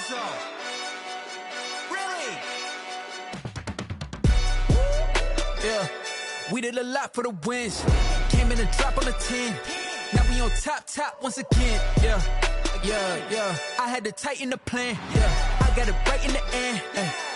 zone. Really? Yeah, we did a lot for the wins. Came in and drop on the 10. Now we on top once again. Yeah. I had to tighten the plan. Yeah, I got it right in the end.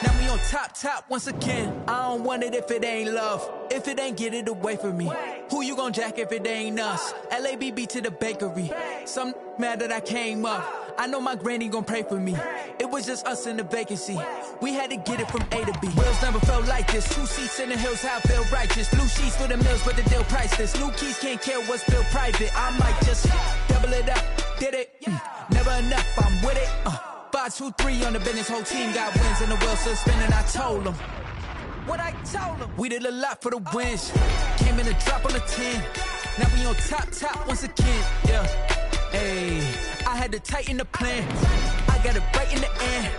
Now we on top once again. I don't want it if it ain't love. If it ain't, get it away from me. Who you gon' jack if it ain't us? LABB to the bakery. Some mad that I came up. I know my granny gon' pray for me. It was just us in the vacancy. We had to get it from A to B. Wheels never felt like this. 2 seats in the hills, how I feel righteous. Blue sheets for the mills, but the deal priceless. New keys can't care what's built private. I might just double it up. Did it? Never enough, I'm with it. 5, 2, 3 on the business. Whole team got wins and the wheels still spinning. I told them what I told them. We did a lot for the wins. Came in and drop on the 10. Now we on top once again. Yeah. Hey, I had to tighten the plan. I got it right in the end.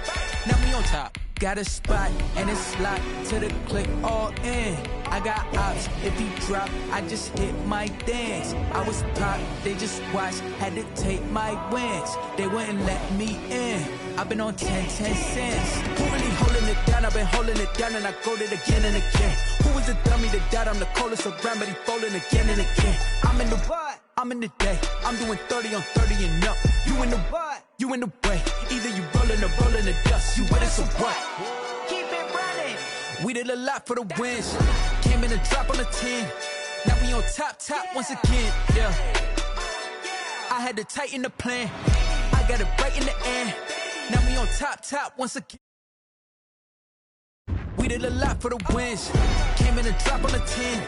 Now we on top. Got a spot and it's locked to the click all in. I got ops, if he drop, I just hit my dance. I was top, they just watched, had to take my wins. They wouldn't let me in. I've been on 10 cents. Who really holding it down? I've been holding it down and I go it again and again. Who was the dummy that doubt I'm the coldest around, but he folding again and again. I'm in the what? I'm in the day. I'm doing 30 on 30 and up. You in the what? You in the way. Either you rolling or rolling the dust. You with us or what? Keep it running. We did a lot for the wins. Came in and drop on the 10. Now we on top once again. Yeah. I had to tighten the plan. I got it right in the end. Now we on top once again. We did a lot for the wins. Came in and drop on the 10.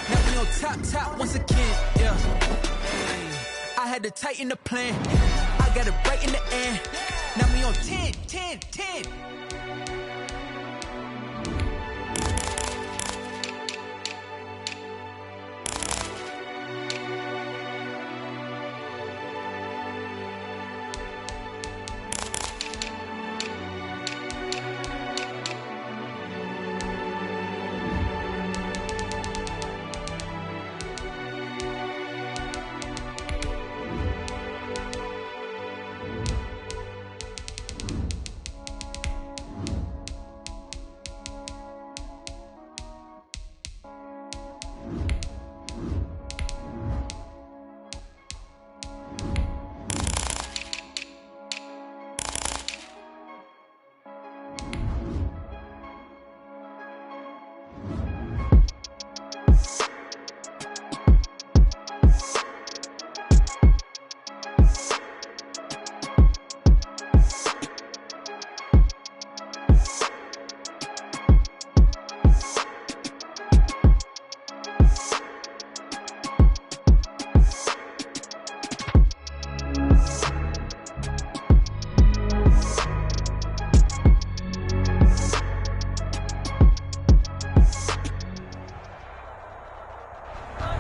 Now we on top once again. Yeah. I had to tighten the plan. I got it right in the end. Now we on 10.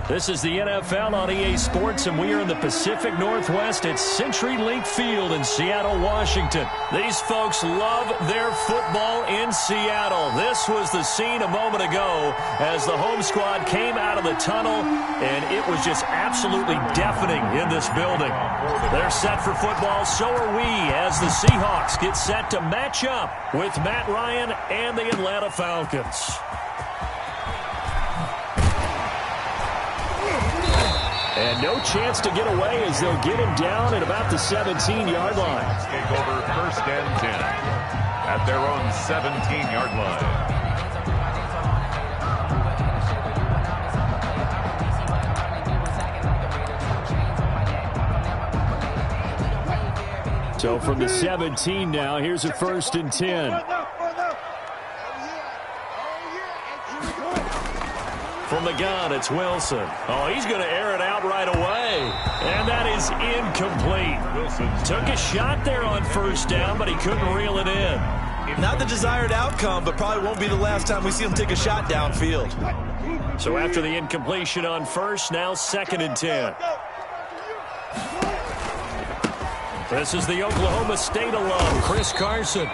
This is the NFL on EA Sports, and we are in the Pacific Northwest at CenturyLink Field in Seattle, Washington. These folks love their football in Seattle. This was the scene a moment ago as the home squad came out of the tunnel, and it was just absolutely deafening in this building. They're set for football, so are we, as the Seahawks get set to match up with Matt Ryan and the Atlanta Falcons. And no chance to get away as they'll get him down at about the 17-yard line. Take over 1st and 10 at their own 17-yard line. So from the 17 now, here's a 1st and 10. From the gun, it's Wilson. Oh, he's going to air it out right away. And that is incomplete. Wilson took a shot there on 1st down, but he couldn't reel it in. Not the desired outcome, but probably won't be the last time we see him take a shot downfield. So after the incompletion on 1st, now 2nd and 10. This is the Oklahoma State alum, Chris Carson.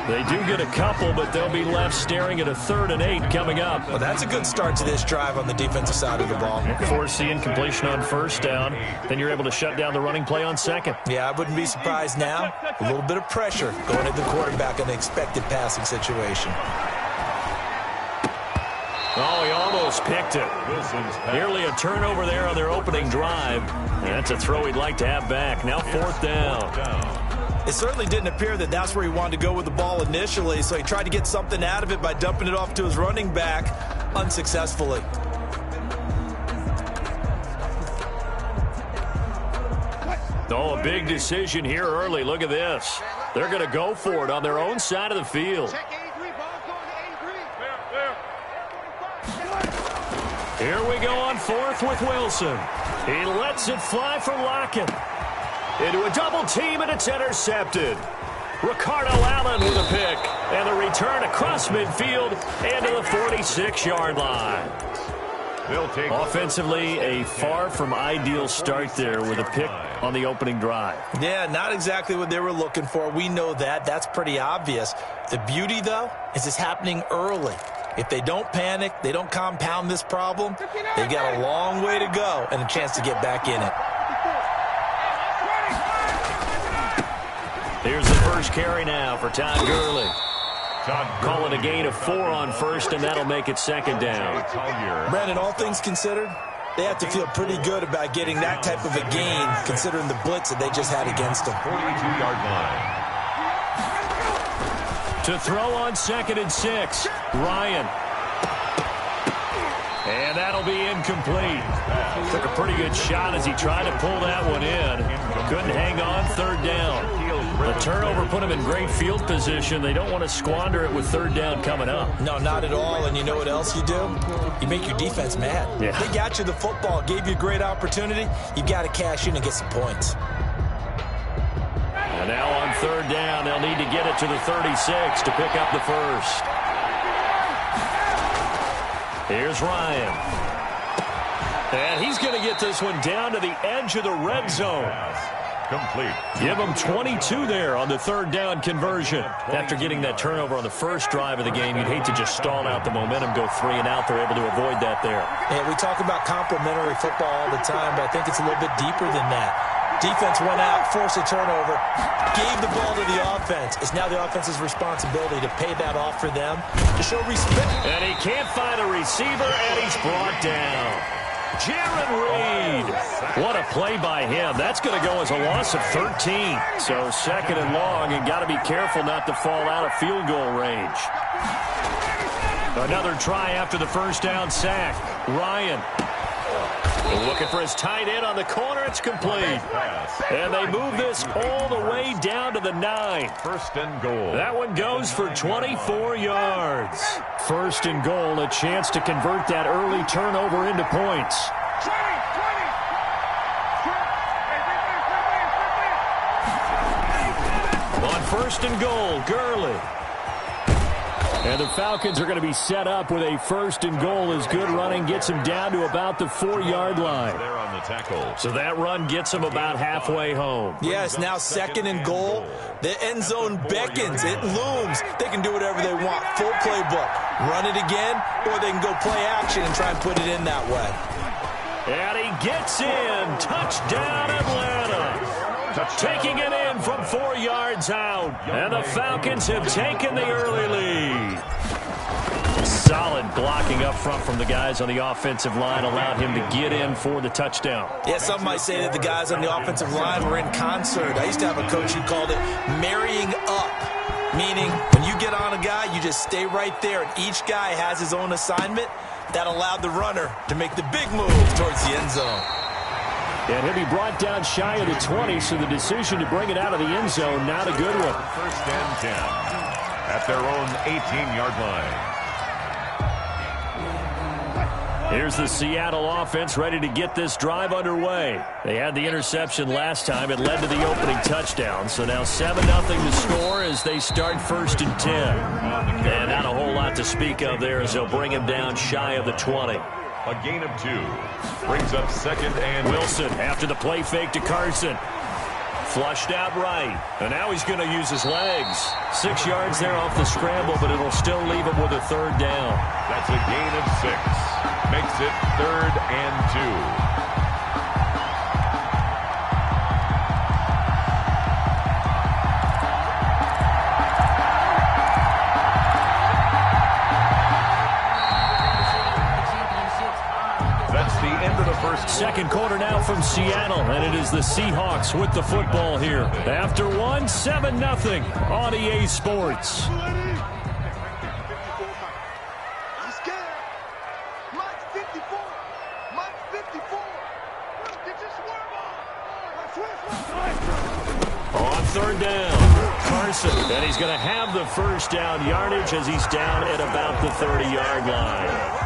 They do get a couple, but they'll be left staring at a 3rd and 8 coming up. Well, that's a good start to this drive on the defensive side of the ball. Force the incompletion on 1st down. Then you're able to shut down the running play on 2nd. Yeah, I wouldn't be surprised now. A little bit of pressure going at the quarterback in an expected passing situation. Oh, he almost picked it. Nearly a turnover there on their opening drive. And that's a throw he'd like to have back. Now 4th down. It certainly didn't appear that that's where he wanted to go with the ball initially, so he tried to get something out of it by dumping it off to his running back unsuccessfully. Oh, a big decision here early. Look at this. They're going to go for it on their own side of the field. Here we go on 4th with Wilson. He lets it fly for Lockett. Into a double team, and it's intercepted. Ricardo Allen with a pick. And the return across midfield and to the 46-yard line. Offensively, a far from ideal start there with a pick on the opening drive. Yeah, not exactly what they were looking for. We know that. That's pretty obvious. The beauty, though, is it's happening early. If they don't panic, they don't compound this problem, they've got a long way to go and a chance to get back in it. Here's the first carry now for Todd Gurley. Calling a gain of 4 on 1st, and that'll make it 2nd down. Brandon, all things considered, they have to feel pretty good about getting that type of a gain, considering the blitz that they just had against them. 42-yard line. To throw on 2nd and 6, Ryan. And that'll be incomplete. Took a pretty good shot as he tried to pull that one in. Couldn't hang on 3rd down. The turnover put him in great field position. They don't want to squander it with 3rd down coming up. No, not at all. And you know what else you do? You make your defense mad. Yeah. They got you the football, gave you a great opportunity. You got to cash in and get some points. And now on 3rd down, they'll need to get it to the 36 to pick up the first. Here's Ryan. And he's going to get this one down to the edge of the red zone. Complete. Give him 22 there on the 3rd down conversion. After getting that turnover on the first drive of the game, you'd hate to just stall out the momentum, go 3 and out. They're able to avoid that there. Yeah, we talk about complementary football all the time, but I think it's a little bit deeper than that. Defense went out, forced a turnover, gave the ball to the offense. It's now the offense's responsibility to pay that off for them, to show respect. And he can't find a receiver, and he's brought down. Jaron Reed. What a play by him. That's going to go as a loss of 13. So 2nd and long, and got to be careful not to fall out of field goal range. Another try after the 1st down sack. Ryan. Looking for his tight end on the corner. It's complete. And they move this all the way down to the 9. 1st and goal. That one goes for 24 yards. 1st and goal, a chance to convert that early turnover into points. On 1st and goal, Gurley. And the Falcons are going to be set up with a 1st and goal as good running gets them down to about the 4-yard line. There on the tackle. So that run gets them about halfway home. Yes, now 2nd and goal. The end zone beckons. It looms. They can do whatever they want. Full playbook. Run it again, or they can go play action and try and put it in that way. And he gets in. Touchdown, Atlanta. Taking it in from 4 yards out. And the Falcons have taken the early lead. Solid blocking up front from the guys on the offensive line allowed him to get in for the touchdown. Yeah, some might say that the guys on the offensive line were in concert. I used to have a coach who called it marrying up, meaning when you get on a guy, you just stay right there, and each guy has his own assignment. That allowed the runner to make the big move towards the end zone. And he'll be brought down shy of the 20, so the decision to bring it out of the end zone, not a good one. 1st and 10 at their own 18-yard line. Here's the Seattle offense ready to get this drive underway. They had the interception last time. It led to the opening touchdown. So now 7-0 to score as they start 1st and 10. And not a whole lot to speak of there as they'll bring him down shy of the 20. A gain of 2 brings up 2nd and Wilson after the play fake to Carson. Flushed out right. And now he's going to use his legs. 6 yards there off the scramble, but it'll still leave him with a third down. That's a gain of 6. Makes it 3rd and 2. Second quarter now from Seattle, and it is the Seahawks with the football here. After one, 7-0 on EA Sports. On third down, Carson, and he's going to have the first down yardage as he's down at about the 30-yard line.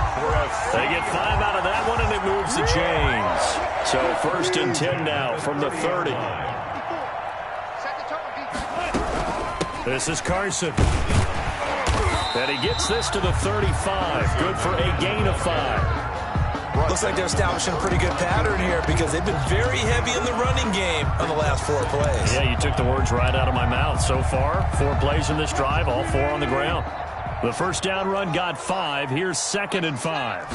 They get 5 out of that one, and it moves the chains. So 1st and 10 now from the 30. This is Carson. And he gets this to the 35. Good for a gain of 5. Looks like they're establishing a pretty good pattern here because they've been very heavy in the running game on the last 4 plays. Yeah, you took the words right out of my mouth. So far, 4 plays in this drive, all 4 on the ground. The first down run got 5. Here's 2nd and 5.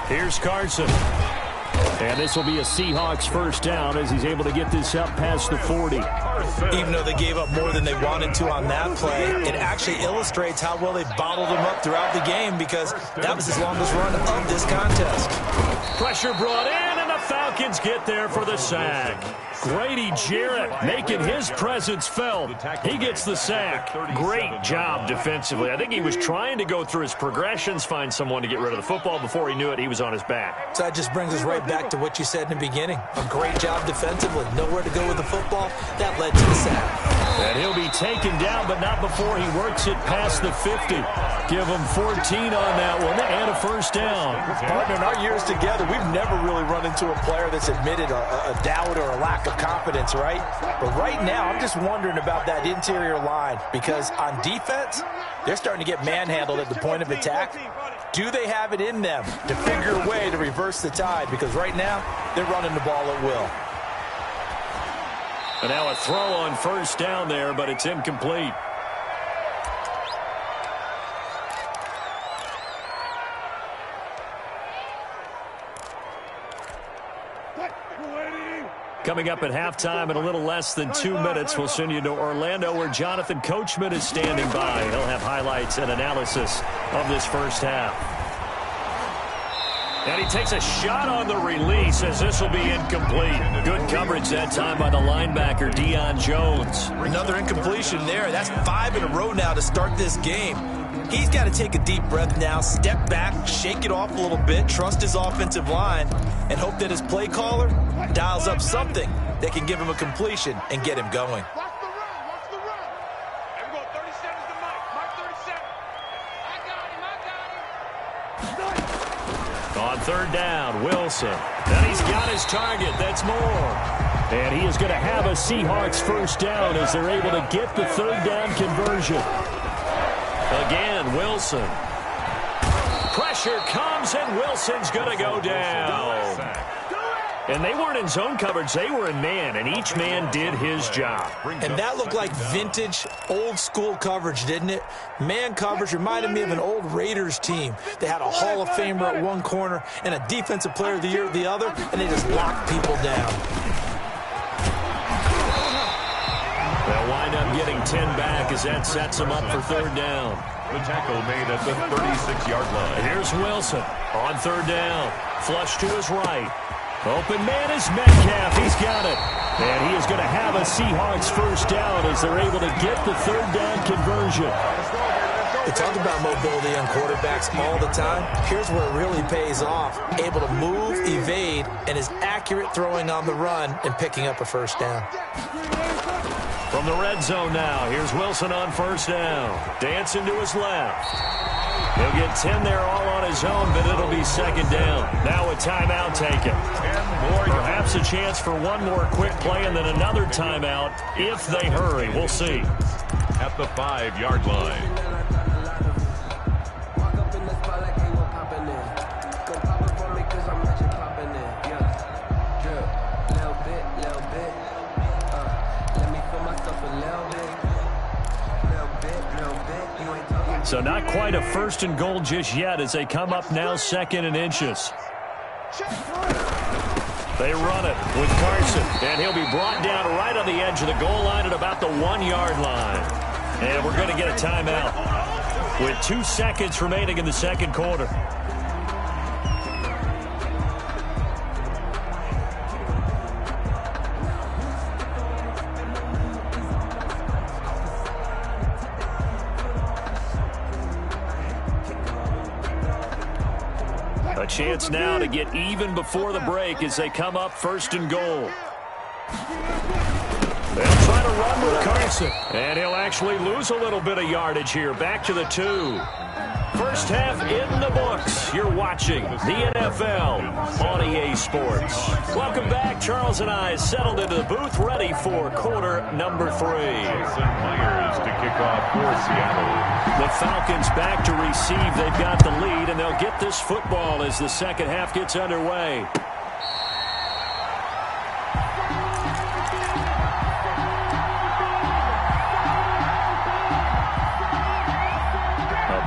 Here's Carson. And this will be a Seahawks first down as he's able to get this up past the 40. Even though they gave up more than they wanted to on that play, it actually illustrates how well they bottled them up throughout the game because that was his longest run of this contest. Pressure brought in, and the Falcons get there for the sack. Grady Jarrett making his presence felt. He gets the sack. Great job defensively. I think he was trying to go through his progressions, find someone to get rid of the football. Before he knew it, he was on his back. So that just brings us right back to what you said in the beginning. A great job defensively. Nowhere to go with the football. That led to the sack. And he'll be taken down, but not before he works it past the 50. Give him 14 on that one and a first down. Partner, in our years together, we've never really run into a player that's admitted a doubt or a lack of confidence, right? But right now, I'm just wondering about that interior line because on defense, they're starting to get manhandled at the point of attack. Do they have it in them to figure a way to reverse the tide? Because right now, they're running the ball at will. And now a throw on first down there, but it's incomplete. Coming up at halftime in a little less than 2 minutes, we'll send you to Orlando where Jonathan Coachman is standing by. He'll have highlights and analysis of this first half. And he takes a shot on the release as this will be incomplete. Good coverage that time by the linebacker, Deion Jones. Another incompletion there. That's 5 in a row now to start this game. He's got to take a deep breath now, step back, shake it off a little bit, trust his offensive line, and hope that his play caller dials up something that can give him a completion and get him going. Watch the run. Watch the run. Everyone, 37's the mic. Mark 37. I got him. On third down, Wilson. And he's got his target. That's Moore. And he is going to have a Seahawks first down as they're able to get the third down conversion. Again, Wilson. Pressure comes, and Wilson's going to go down. And they weren't in zone coverage. They were in man, and each man did his job. And that looked like vintage, old-school coverage, didn't it? Man coverage reminded me of an old Raiders team. They had a Hall of Famer at one corner and a Defensive Player of the Year at the other, and they just locked people down. They'll wind up getting 10 back as that sets them up for third down. The tackle made at the 36-yard line. Here's Wilson on third down. Flush to his right. Open man is Metcalf. He's got it. And he is going to have a Seahawks first down as they're able to get the third down conversion. They talk about mobility on quarterbacks all the time. Here's where it really pays off. Able to move, evade, and is accurate throwing on the run and picking up a first down. From the red zone now, here's Wilson on first down. Dancing to his left. He'll get 10 there all on his own, but it'll be second down. Now a timeout taken. Perhaps a chance for one more quick play and then another timeout if they hurry. We'll see. At the 5-yard line. So not quite a 1st and goal just yet as they come up now 2nd and inches. They run it with Carson, and he'll be brought down right on the edge of the goal line at about the 1-yard line. And we're going to get a timeout with 2 seconds remaining in the 2nd quarter. A chance now to get even before the break as they come up 1st and goal. They'll try to run with Carson. And he'll actually lose a little bit of yardage here. Back to the 2. First half in the books. You're watching the NFL on EA Sports. Welcome back. Charles and I settled into the booth, ready for quarter number 3. Myers to kick off for Seattle. The Falcons back to receive. They've got the lead, and they'll get this football as the second half gets underway.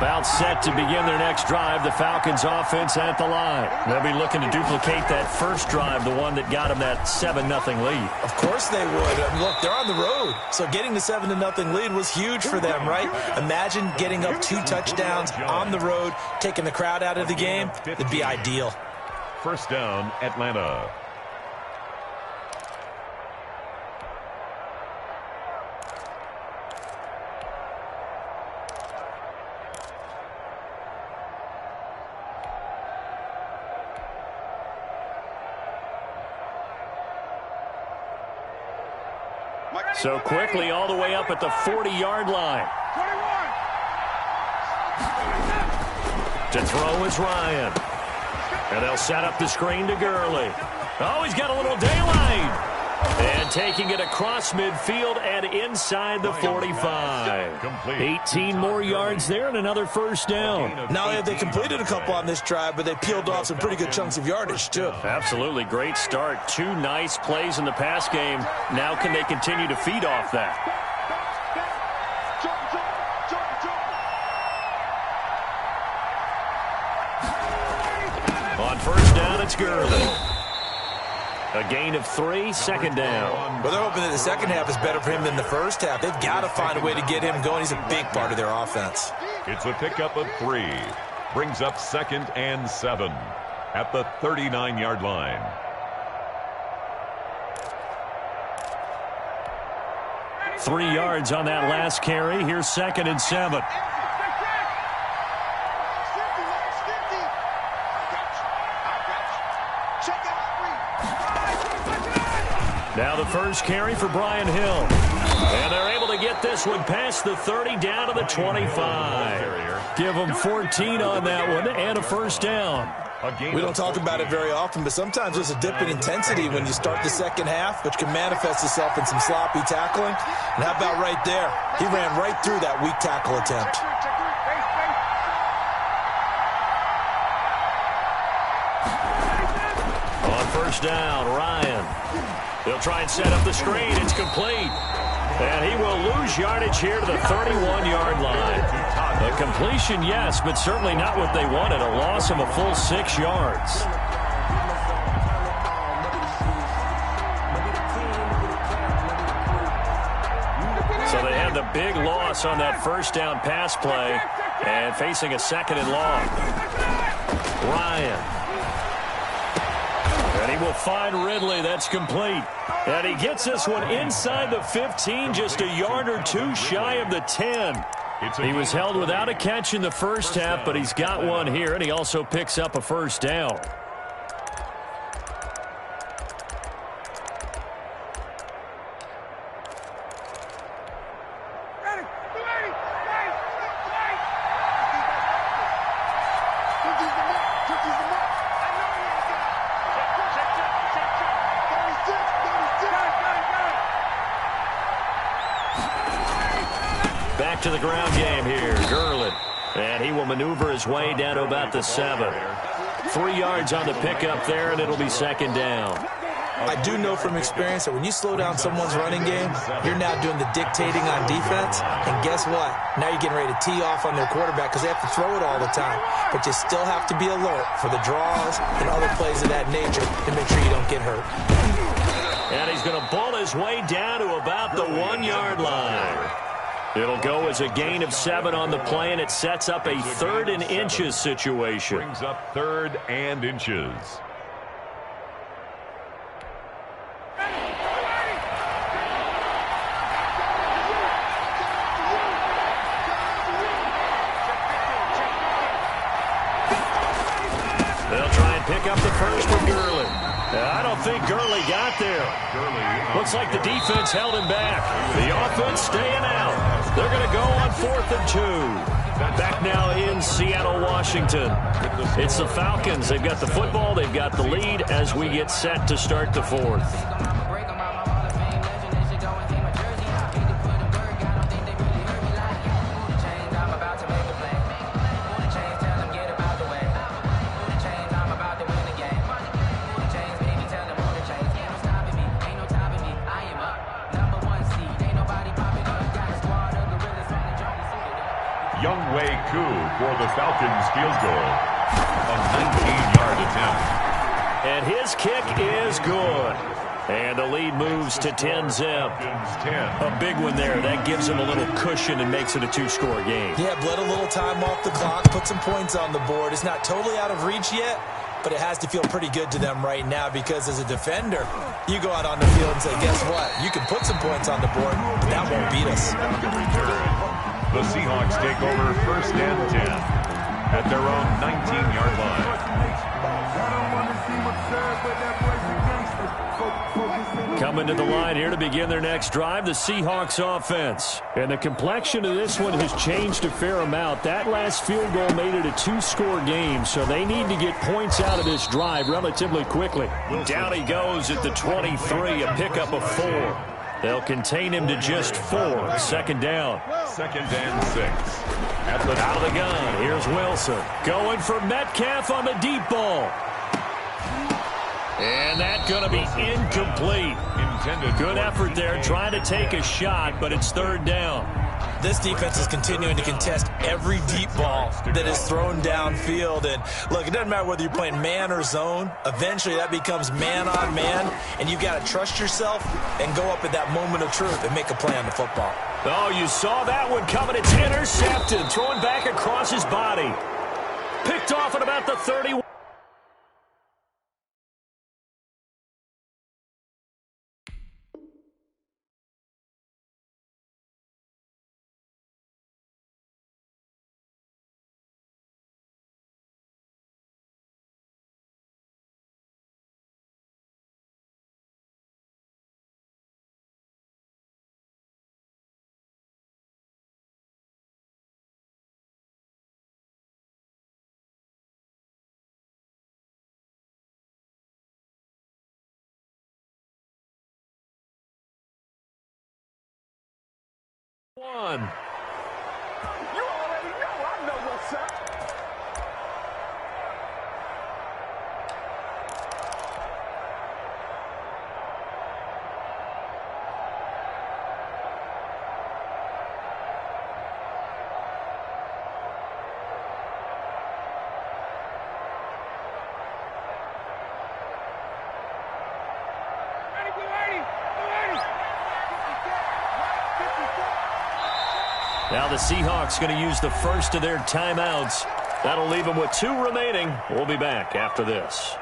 About set to begin their next drive, the Falcons offense at the line. They'll be looking to duplicate that first drive, the one that got them that 7-0 lead. Of course they would. Look, they're on the road, so getting the 7-0 lead was huge for them, right? Imagine getting up 2 touchdowns on the road, taking the crowd out of the game. It'd be ideal. First down, Atlanta. So quickly all the way up at the 40-yard line. 21. To throw is Ryan. And they'll set up the screen to Gurley. Oh, he's got a little daylight. And taking it across midfield and inside the 45. 18 more yards there and another first down. Not only have they completed a couple on this drive, but they peeled off some pretty good chunks of yardage, too. Absolutely. Great start. 2 nice plays in the pass game. Now can they continue to feed off that? On first down, it's Gurley. A gain of 3, second down. Well, they're hoping that the second half is better for him than the first half. They've got to find a way to get him going. He's a big part of their offense. It's a pickup of 3. Brings up 2nd and 7 at the 39-yard line. Three yards on that last carry. Here's 2nd and 7. Now the first carry for Brian Hill. And they're able to get this one past the 30 down to the 25. Give them 14 on that one and a first down. We don't talk about it very often, but sometimes there's a dip in intensity when you start the second half, which can manifest itself in some sloppy tackling. And how about right there? He ran right through that weak tackle attempt. On first down, Ryan. They'll try and set up the screen. It's complete. And he will lose yardage here to the 31-yard line. A completion, yes, but certainly not what they wanted. A loss of a full 6 yards. So they had the big loss on that first down pass play and facing a 2nd and long. Ryan. And he will find Ridley. That's complete. And he gets this one inside the 15, just a yard or 2 shy of the 10. He was held without a catch in the first half, but he's got one here, and he also picks up a first down. Back to the ground game here, Gurley. And he will maneuver his way down to about the 7. 3 yards on the pickup there, and it'll be 2nd down. I do know from experience that when you slow down someone's running game, you're now doing the dictating on defense. And guess what? Now you're getting ready to tee off on their quarterback because they have to throw it all the time. But you still have to be alert for the draws and other plays of that nature to make sure you don't get hurt. And he's going to ball his way down to about the 1-yard line. It'll go as a gain of 7 on the play, and it sets up a 3rd and inches situation. Brings up 3rd and inches. They'll try and pick up the first for Gurley. I don't think Gurley got there. Looks like the defense held him back. The offense staying out. They're going to go on 4th and 2. Back now in Seattle, Washington. It's the Falcons. They've got the football. They've got the lead as we get set to start the 4th. For the Falcons field goal. A 19-yard attempt. And his kick is good. And the lead moves to 10-zip. A big one there. That gives him a little cushion and makes it a 2-score game. Yeah, bled a little time off the clock, put some points on the board. It's not totally out of reach yet, but it has to feel pretty good to them right now because as a defender, you go out on the field and say, guess what? You can put some points on the board, but that won't beat us. The Seahawks take over 1st and 10 at their own 19-yard line. Coming to the line here to begin their next drive, the Seahawks offense. And the complexion of this one has changed a fair amount. That last field goal made it a 2-score game, so they need to get points out of this drive relatively quickly. Down he goes at the 23, a pickup of 4. They'll contain him to just 4. 2nd down. 2nd and 6. Out of the gun. Here's Wilson. Going for Metcalf on the deep ball. And that's going to be incomplete. Good effort there trying to take a shot, but it's 3rd down. This defense is continuing to contest every deep ball that is thrown downfield. And, look, it doesn't matter whether you're playing man or zone. Eventually, that becomes man-on-man, and you've got to trust yourself and go up at that moment of truth and make a play on the football. Oh, you saw that one coming. It's intercepted. Throwing back across his body. Picked off at about the 31. One. You already know. I know what's up. Now the Seahawks going to use the first of their timeouts. That'll leave them with 2 remaining. We'll be back after this.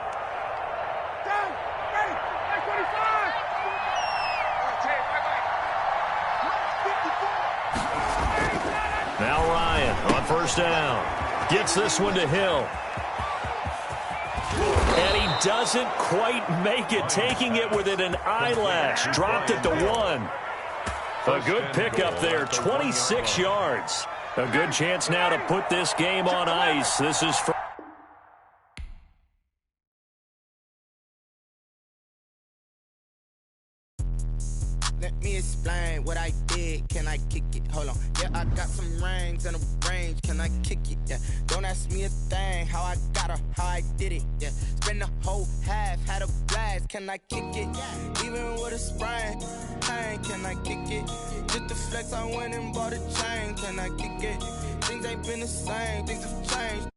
Now Ryan on 1st down. Gets this one to Hill. And he doesn't quite make it, taking it within an eyelash. Dropped it to 1. A good pickup there, 26 yards. A good chance now to put this game on ice. This is for Let me explain what I did. Can I kick it? Hold on. Yeah, I got some rings and a range. Can I kick it? Yeah. Don't ask me a thing. How I got her, how I did it. Yeah. Spend the whole half, had a blast. Can I kick it? Even with a sprain. Pain, can I kick it? Just the flex, I went and bought a chain. Can I kick it? Things ain't been the same. Things have changed.